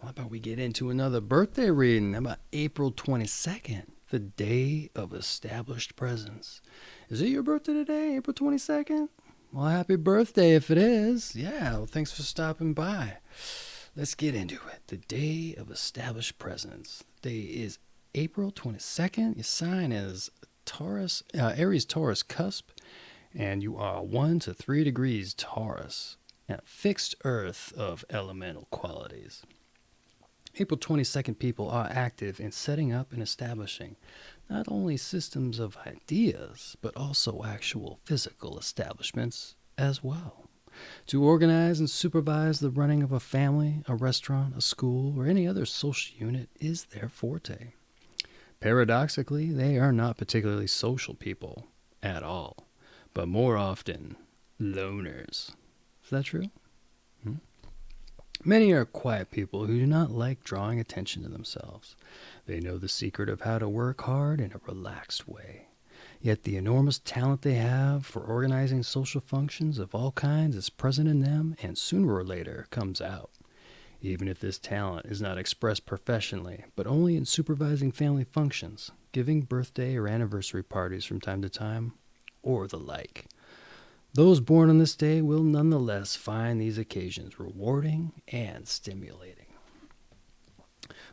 How about we get into another birthday reading? How about April 22nd, the day of established presence? Is it your birthday today, April 22nd? Well, happy birthday if it is. Yeah, well, thanks for stopping by. Let's get into it. The day of established presence. The day is April 22nd. Your sign is Taurus, Aries Taurus Cusp, and you are 1 to 3 degrees Taurus, and a fixed earth of elemental qualities. April 22nd people are active in setting up and establishing not only systems of ideas, but also actual physical establishments as well. To organize and supervise the running of a family, a restaurant, a school, or any other social unit is their forte. Paradoxically, they are not particularly social people at all, but more often, loners. Is that true? Many are quiet people who do not like drawing attention to themselves. They know the secret of how to work hard in a relaxed way. Yet the enormous talent they have for organizing social functions of all kinds is present in them and sooner or later comes out. Even if this talent is not expressed professionally, but only in supervising family functions, giving birthday or anniversary parties from time to time, or the like. Those born on this day will nonetheless find these occasions rewarding and stimulating.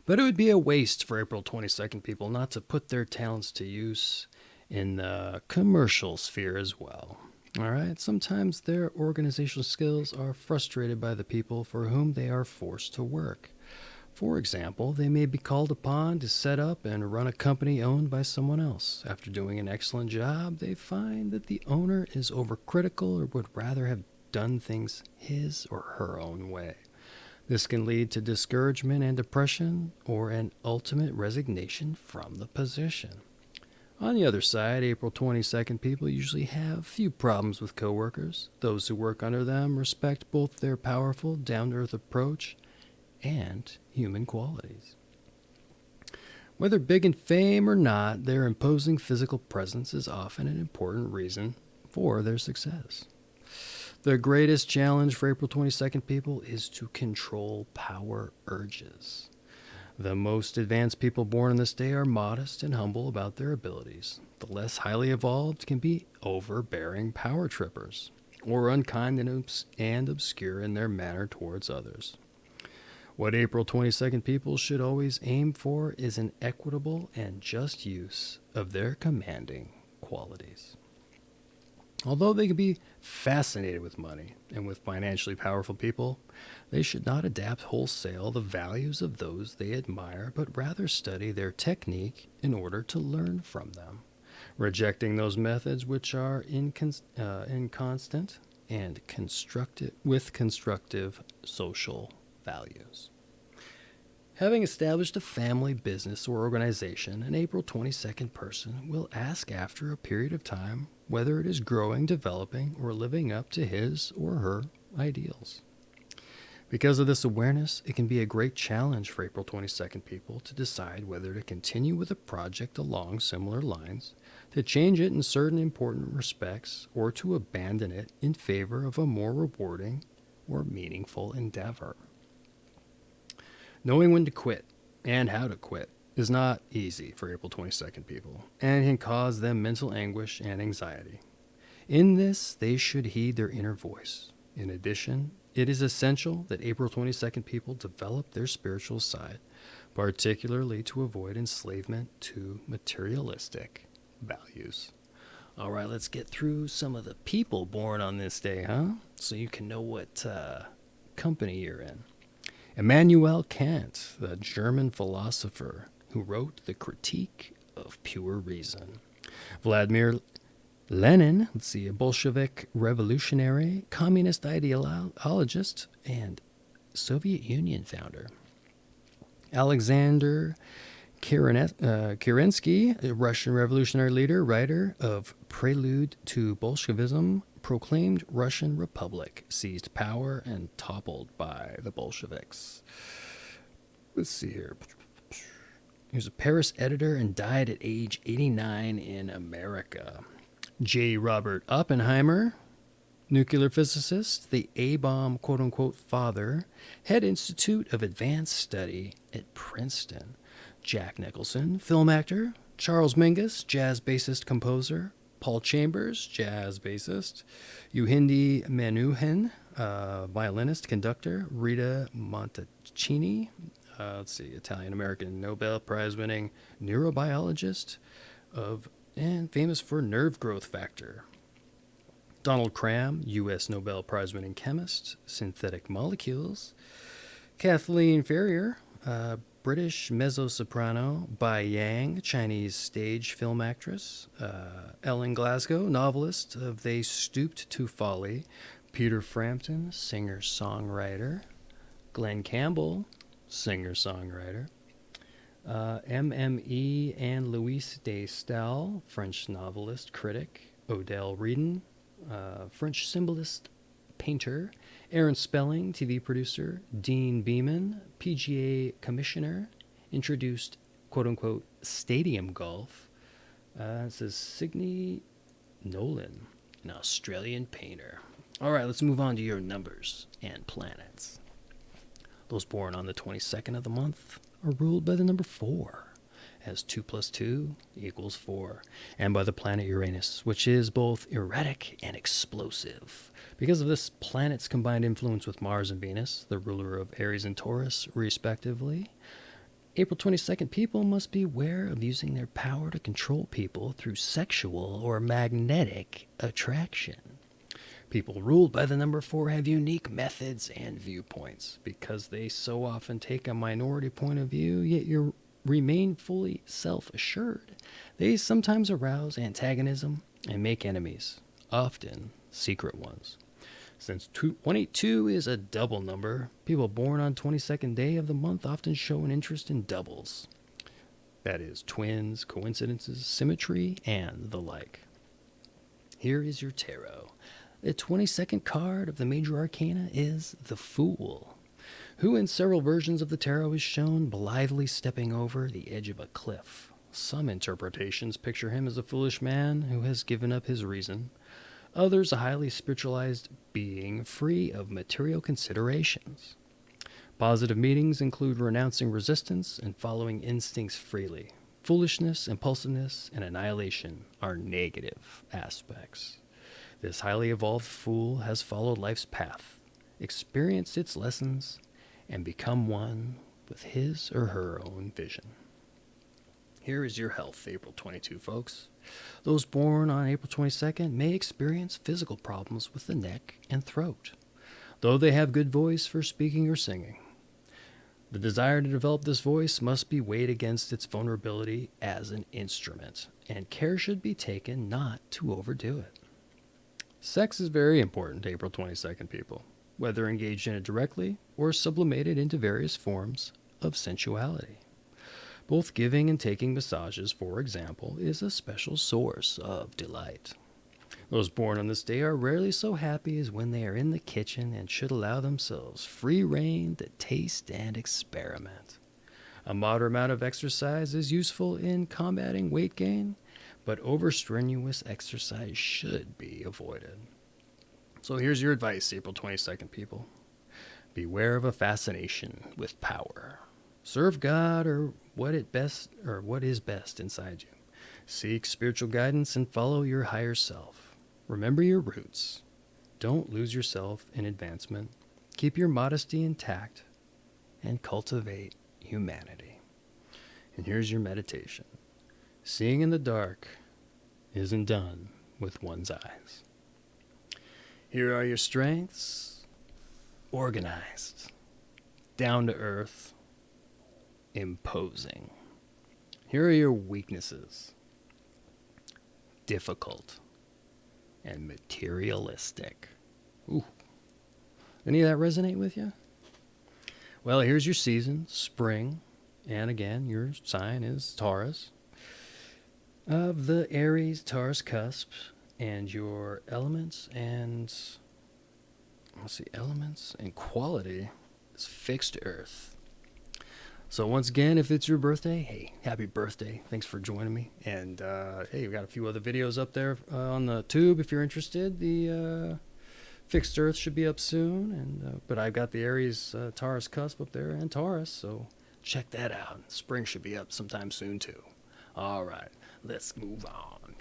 But it would be a waste for April 22nd people not to put their talents to use in the commercial sphere as well. All right, sometimes their organizational skills are frustrated by the people for whom they are forced to work. For example, they may be called upon to set up and run a company owned by someone else. After doing an excellent job, they find that the owner is overcritical or would rather have done things his or her own way. This can lead to discouragement and depression or an ultimate resignation from the position. On the other side, April 22nd people usually have few problems with coworkers. Those who work under them respect both their powerful, down-to-earth approach and human qualities. Whether big in fame or not, their imposing physical presence is often an important reason for their success. The greatest challenge for April 22nd people is to control power urges. The most advanced people born on this day are modest and humble about their abilities. The less highly evolved can be overbearing power trippers, or unkind and obscure in their manner towards others. What April 22nd people should always aim for is an equitable and just use of their commanding qualities. Although they can be fascinated with money and with financially powerful people, they should not adapt wholesale the values of those they admire, but rather study their technique in order to learn from them, rejecting those methods which are inconstant and constructive social values. Having established a family, business, or organization, an April 22nd person will ask after a period of time whether it is growing, developing, or living up to his or her ideals. Because of this awareness, it can be a great challenge for April 22nd people to decide whether to continue with a project along similar lines, to change it in certain important respects, or to abandon it in favor of a more rewarding or meaningful endeavor. Knowing when to quit and how to quit is not easy for April 22nd people, and can cause them mental anguish and anxiety. In this, they should heed their inner voice. In addition, it is essential that April 22nd people develop their spiritual side, particularly to avoid enslavement to materialistic values. All right, let's get through some of the people born on this day, so you can know what company you're in. Immanuel Kant, the German philosopher who wrote The Critique of Pure Reason. Vladimir Lenin, a Bolshevik revolutionary, communist ideologist, and Soviet Union founder. Alexander Kerensky, a Russian revolutionary leader, writer of Prelude to Bolshevism, proclaimed Russian Republic, seized power, and toppled by the Bolsheviks. Let's see here. He was a Paris editor and died at age 89 in America. J. Robert Oppenheimer Nuclear physicist, the A-bomb quote-unquote father, head Institute of Advanced Study at Princeton. Jack Nicholson, film actor. Charles Mingus, jazz bassist composer. Paul Chambers, jazz bassist. Yuhindi Menuhin, violinist, conductor. Rita Montalcini, Italian-American Nobel Prize-winning neurobiologist and famous for nerve growth factor. Donald Cram, U.S. Nobel Prize-winning chemist, synthetic molecules. Kathleen Ferrier, British mezzo-soprano. Bai Yang, Chinese stage film actress. Ellen Glasgow, novelist of They Stooped to Folly. Peter Frampton, singer-songwriter. Glenn Campbell, singer-songwriter. MME and Louis de Stael, French novelist, critic. Odell Reedon, French symbolist, painter. Aaron Spelling, TV producer. Dean Beeman, PGA commissioner, introduced quote-unquote stadium golf. It says Signe Nolan, an Australian painter. All right, let's move on to your numbers and planets. Those born on the 22nd of the month are ruled by the number 4, as 2 plus 2 equals 4, and by the planet Uranus, which is both erratic and explosive. Because of this planet's combined influence with Mars and Venus, the ruler of Aries and Taurus, respectively, April 22nd people must be aware of using their power to control people through sexual or magnetic attraction. People ruled by the number 4 have unique methods and viewpoints. Because they so often take a minority point of view, yet you remain fully self-assured, they sometimes arouse antagonism and make enemies, often secret ones. Since 182 is a double number, people born on 22nd day of the month often show an interest in doubles. That is, twins, coincidences, symmetry, and the like. Here is your tarot. The 22nd card of the major arcana is the Fool, who in several versions of the tarot is shown blithely stepping over the edge of a cliff. Some interpretations picture him as a foolish man who has given up his reason. Others, a highly spiritualized being free of material considerations. Positive meanings include renouncing resistance and following instincts freely. Foolishness, impulsiveness, and annihilation are negative aspects. This highly evolved fool has followed life's path, experienced its lessons, and become one with his or her own vision. Here is your health, April 22, folks. Those born on April 22nd may experience physical problems with the neck and throat, though they have good voice for speaking or singing. The desire to develop this voice must be weighed against its vulnerability as an instrument, and care should be taken not to overdo it. Sex is very important to April 22nd people, whether engaged in it directly or sublimated into various forms of sensuality. Both giving and taking massages, for example, is a special source of delight. Those born on this day are rarely so happy as when they are in the kitchen and should allow themselves free rein to taste and experiment. A moderate amount of exercise is useful in combating weight gain, but over-strenuous exercise should be avoided. So here's your advice, April 22nd people. Beware of a fascination with power. Serve God or what is best inside you. Seek spiritual guidance and follow your higher self. Remember your roots. Don't lose yourself in advancement. Keep your modesty intact and cultivate humanity. And here's your meditation. Seeing in the dark isn't done with one's eyes. Here are your strengths. Organized, down to earth, imposing. Here are your weaknesses. Difficult and materialistic. Ooh. Any of that resonate with you? Well, here's your season, spring. And again, your sign is Taurus. Of the Aries Taurus cusp, and your elements and quality is fixed earth. So once again, if it's your birthday, hey, happy birthday. Thanks for joining me. And hey, we got a few other videos up there on the tube if you're interested. The Fixed Earth should be up soon, and but I've got the Aries Taurus cusp up there and Taurus, so check that out. Spring should be up sometime soon too. All right, let's move on.